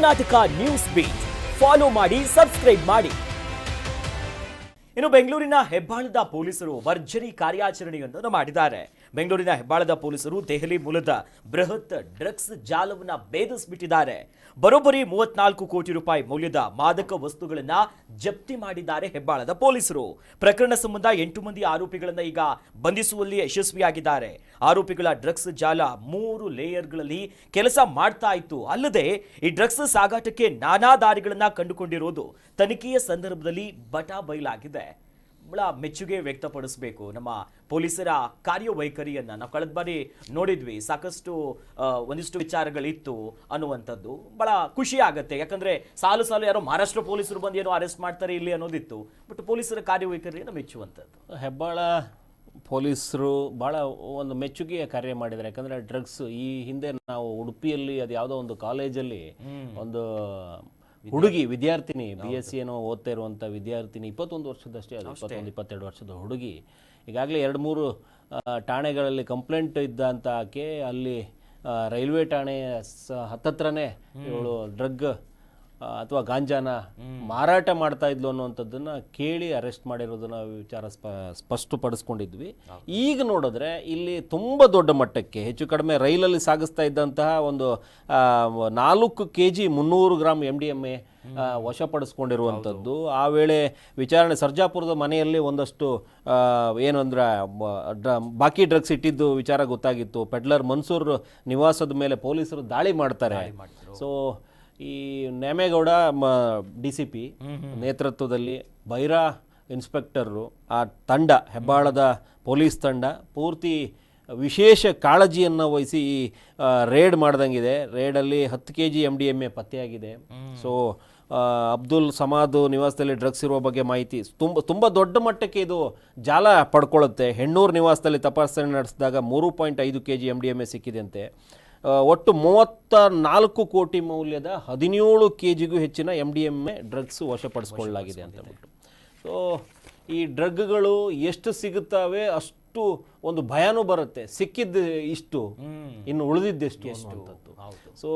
Karnataka news beat follow ಮಾಡಿ, subscribe ಮಾಡಿ. ಇನ್ನು ಬೆಂಗಳೂರಿನ ಹೆಬ್ಬಾಳದ ಪೊಲೀಸರು ಭರ್ಜರಿ ಕಾರ್ಯಾಚರಣೆಯೊಂದನ್ನು ಮಾಡಿದ್ದಾರೆ. ಬೆಂಗಳೂರಿನ ಹೆಬ್ಬಾಳದ ಪೊಲೀಸರು ದೆಹಲಿ ಮೂಲದ ಬೃಹತ್ ಡ್ರಗ್ಸ್ ಜಾಲವನ್ನು ಭೇದಿಸಿಬಿಟ್ಟಿದ್ದಾರೆ. ಬರೋಬ್ಬರಿ 34 ಕೋಟಿ ರೂಪಾಯಿ ಮೌಲ್ಯದ ಮಾದಕ ವಸ್ತುಗಳನ್ನ ಜಪ್ತಿ ಮಾಡಿದ್ದಾರೆ ಹೆಬ್ಬಾಳದ ಪೊಲೀಸರು. ಪ್ರಕರಣ ಸಂಬಂಧ 8 ಮಂದಿ ಆರೋಪಿಗಳನ್ನ ಈಗ ಬಂಧಿಸುವಲ್ಲಿ ಯಶಸ್ವಿಯಾಗಿದ್ದಾರೆ. ಆರೋಪಿಗಳ ಡ್ರಗ್ಸ್ ಜಾಲ 3 ಲೇಯರ್ಗಳಲ್ಲಿ ಕೆಲಸ ಮಾಡ್ತಾ ಇತ್ತು. ಅಲ್ಲದೆ ಈ ಡ್ರಗ್ಸ್ ಸಾಗಾಟಕ್ಕೆ ನಾನಾ ದಾರಿಗಳನ್ನ ಕಂಡುಕೊಂಡಿರೋದು ತನಿಖೆಯ ಸಂದರ್ಭದಲ್ಲಿ ಬಯಲಾಗಿದೆ. ಬಹಳ ಮೆಚ್ಚುಗೆ ವ್ಯಕ್ತಪಡಿಸಬೇಕು ನಮ್ಮ ಪೊಲೀಸರ ಕಾರ್ಯವೈಖರಿಯನ್ನ. ನಾವು ಕಳೆದ ಬಾರಿ ನೋಡಿದ್ವಿ, ಸಾಕಷ್ಟು ಒಂದಿಷ್ಟು ವಿಚಾರಗಳಿತ್ತು ಅನ್ನುವಂಥದ್ದು. ಬಹಳ ಖುಷಿ ಆಗುತ್ತೆ, ಯಾಕಂದ್ರೆ ಸಾಲು ಯಾರೋ ಮಹಾರಾಷ್ಟ್ರ ಪೊಲೀಸರು ಬಂದು ಏನೋ ಅರೆಸ್ಟ್ ಮಾಡ್ತಾರೆ ಇಲ್ಲಿ ಅನ್ನೋದಿತ್ತು. ಬಟ್ ಪೊಲೀಸರ ಕಾರ್ಯವೈಖರಿಯನ್ನು ಮೆಚ್ಚುವಂಥದ್ದು. ಹೆಬ್ಬಾಳ ಪೊಲೀಸರು ಭಾಳ ಒಂದು ಮೆಚ್ಚುಗೆಯ ಕಾರ್ಯ ಮಾಡಿದ್ದಾರೆ. ಯಾಕಂದರೆ ಡ್ರಗ್ಸ್ ಈ ಹಿಂದೆ ನಾವು ಉಡುಪಿಯಲ್ಲಿ ಅದು ಯಾವುದೋ ಒಂದು ಕಾಲೇಜಲ್ಲಿ ಒಂದು ಹುಡುಗಿ ವಿದ್ಯಾರ್ಥಿನಿ BSc ಏನೋ ಓದ್ತಾ ಇರುವಂಥ ವಿದ್ಯಾರ್ಥಿನಿ 21 ವರ್ಷದಷ್ಟೇ, ಅದು 21-22 ವರ್ಷದ ಹುಡುಗಿ. ಈಗಾಗಲೇ 2-3 ಠಾಣೆಗಳಲ್ಲಿ ಕಂಪ್ಲೇಂಟ್ ಇದ್ದಂಥ ಆಕೆ ಅಲ್ಲಿ ರೈಲ್ವೆ ಠಾಣೆ ಹತ್ತತ್ರನೇ ಇವಳು ಡ್ರಗ್ ಅಥವಾ ಗಾಂಜಾನ ಮಾರಾಟ ಮಾಡ್ತಾ ಇದ್ಲು ಅನ್ನುವಂಥದ್ದನ್ನು ಕೇಳಿ ಅರೆಸ್ಟ್ ಮಾಡಿರೋದನ್ನ ವಿಚಾರ ಸ್ಪಷ್ಟಪಡಿಸ್ಕೊಂಡಿದ್ವಿ. ಈಗ ನೋಡಿದ್ರೆ ಇಲ್ಲಿ ತುಂಬ ದೊಡ್ಡ ಮಟ್ಟಕ್ಕೆ ಹೆಚ್ಚು ಕಡಿಮೆ ರೈಲಲ್ಲಿ ಸಾಗಿಸ್ತಾ ಇದ್ದಂತಹ ಒಂದು 4 kg 300 ಗ್ರಾಮ್ MDMA ವಶಪಡಿಸ್ಕೊಂಡಿರುವಂಥದ್ದು. ಆ ವೇಳೆ ವಿಚಾರಣೆ ಸರ್ಜಾಪುರದ ಮನೆಯಲ್ಲಿ ಒಂದಷ್ಟು ಏನು ಅಂದ್ರೆ ಬಾಕಿ ಡ್ರಗ್ಸ್ ಇಟ್ಟಿದ್ದು ವಿಚಾರ ಗೊತ್ತಾಗಿತ್ತು. ಪೆಡ್ಲರ್ ಮನ್ಸೂರ್ ನಿವಾಸದ ಮೇಲೆ ಪೊಲೀಸರು ದಾಳಿ ಮಾಡ್ತಾರೆ. ಸೊ ಈ ನೇಮೇಗೌಡ DCP ನೇತೃತ್ವದಲ್ಲಿ ಬೈರಾ ಇನ್ಸ್ಪೆಕ್ಟರು ಆ ತಂಡ, ಹೆಬ್ಬಾಳದ ಪೊಲೀಸ್ ತಂಡ ಪೂರ್ತಿ ವಿಶೇಷ ಕಾಳಜಿಯನ್ನು ವಹಿಸಿ ಈ ರೇಡ್ ಮಾಡ್ದಂಗಿದೆ. ರೇಡಲ್ಲಿ 10 kg MDMA ಪತ್ತೆಯಾಗಿದೆ. ಸೊ ಅಬ್ದುಲ್ ಸಮಾದ್ ನಿವಾಸದಲ್ಲಿ ಡ್ರಗ್ಸ್ ಇರುವ ಬಗ್ಗೆ ಮಾಹಿತಿ ತುಂಬ ದೊಡ್ಡ ಮಟ್ಟಕ್ಕೆ ಇದು ಜಾಲ ಪಡ್ಕೊಳ್ಳುತ್ತೆ. ಹೆಣ್ಣೂರು ನಿವಾಸದಲ್ಲಿ ತಪಾಸಣೆ ನಡೆಸಿದಾಗ 3.5 kg MDMA ಸಿಕ್ಕಿದೆಯಂತೆ. ಒಟ್ಟು 34 ಕೋಟಿ ಮೌಲ್ಯದ 17 kgಗೂ ಹೆಚ್ಚಿನ MDMA ಡ್ರಗ್ಸ್ ವಶಪಡಿಸ್ಕೊಳ್ಳಲಾಗಿದೆ ಅಂತ ಹೇಳ್ಬಿಟ್ಟು. ಸೊ ಈ ಡ್ರಗ್ಗಳು ಎಷ್ಟು ಸಿಗುತ್ತವೆ ಅಷ್ಟು ಒಂದು ಭಯನೂ ಬರುತ್ತೆ. ಸಿಕ್ಕಿದ್ದು ಇಷ್ಟು, ಇನ್ನು ಉಳಿದಿದ್ದೆಷ್ಟು ಅನ್ನುವಂಥದ್ದು. ಸೊ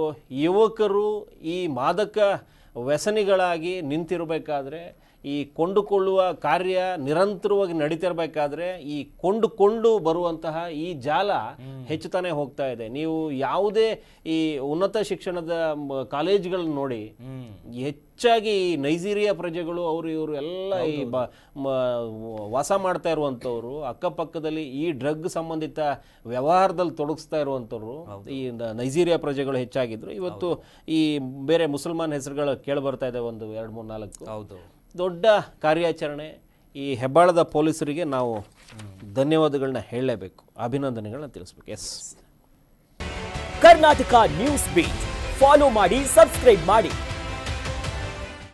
ಯುವಕರು ಈ ಮಾದಕ ವ್ಯಸನಿಗಳಾಗಿ ನಿಂತಿರಬೇಕಾದ್ರೆ, ಈ ಕೊಂಡುಕೊಳ್ಳುವ ಕಾರ್ಯ ನಿರಂತರವಾಗಿ ನಡೀತಿರಬೇಕಾದ್ರೆ ಈ ಕೊಂಡುಕೊಂಡು ಬರುವಂತಹ ಈ ಜಾಲ ಹೆಚ್ಚುತ್ತಾನೆ ಹೋಗ್ತಾ ಇದೆ. ನೀವು ಯಾವುದೇ ಈ ಉನ್ನತ ಶಿಕ್ಷಣದ ಕಾಲೇಜ್ಗಳನ್ನ ನೋಡಿ, ಹೆಚ್ಚಾಗಿ ಈ ನೈಜೀರಿಯಾ ಪ್ರಜೆಗಳು ಇವರು ಎಲ್ಲ ಈ ವಾಸ ಮಾಡ್ತಾ ಇರುವಂಥವ್ರು, ಅಕ್ಕಪಕ್ಕದಲ್ಲಿ ಈ ಡ್ರಗ್ ಸಂಬಂಧಿತ ವ್ಯವಹಾರದಲ್ಲಿ ತೊಡಗಿಸ್ತಾ ಇರುವಂಥವ್ರು ಈ ನೈಜೀರಿಯಾ ಪ್ರಜೆಗಳು ಹೆಚ್ಚಾಗಿದ್ರು. ಇವತ್ತು ಈ ಬೇರೆ ಮುಸಲ್ಮಾನ್ ಹೆಸರುಗಳು ಕೇಳಿ ಬರ್ತಾ ಇದೆ, 1, 2, 3, 4. ಹೌದು, ದೊಡ್ಡ ಕಾರ್ಯಾಚರಣೆ. ಈ ಹೆಬ್ಬಾಳದ ಪೊಲೀಸರಿಗೆ ನಾವು ಧನ್ಯವಾದಗಳನ್ನ ಹೇಳಲೇಬೇಕು, ಅಭಿನಂದನೆಗಳನ್ನ ತಿಳಿಸ್ಬೇಕು. Yes, Karnataka news beat follow ಮಾಡಿ, ಸಬ್ಸ್ಕ್ರೈಬ್ ಮಾಡಿ.